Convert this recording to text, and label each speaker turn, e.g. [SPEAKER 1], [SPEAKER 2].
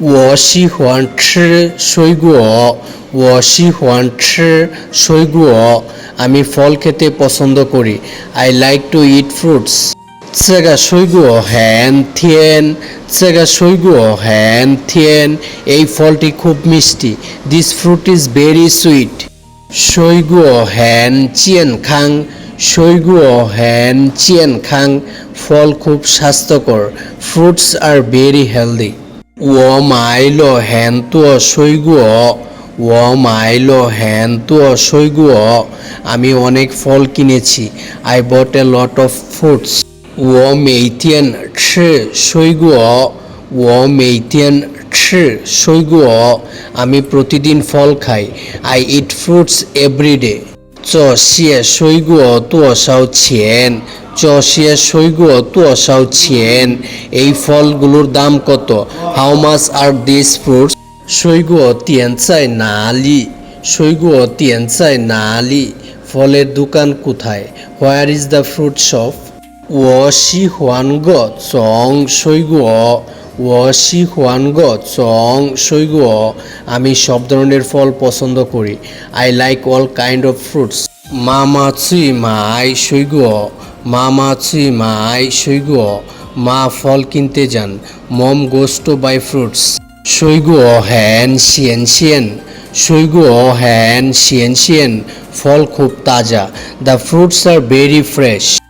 [SPEAKER 1] 我喜欢吃水果我喜欢吃水果আমি ফল খেতে পছন্দ করি I like to eat fruits 这个水果很甜这个水果很甜এই ফলটি খুব মিষ্টি This fruit is very sweet 水果很健康水果很健康ফল খুব স্বাস্থ্যকর Fruits are very healthy 我买了很多水果我买了很多水果আমি অনেক ফল কিনেছি I bought a lot of fruits 我每天吃水果我每天吃水果আমি প্রতিদিন ফল খাই I eat fruits every day 这些水果多少钱这些水果多少钱এই ফলগুলোর দাম কত How much are these fruits 水果店在哪里水果店在哪里ফলের দোকান কোথায় Where is the fruit shop 我喜欢各种水果我喜欢各种水果আমি সব ধরনের ফল পছন্দ করি I like all kind of fruits 妈妈去买水果妈妈去买水果মা ফল কিনতে যান Mom goes to buy fruits 水果很新鲜水果很新鲜ফল খুব তাজা The fruits are very fresh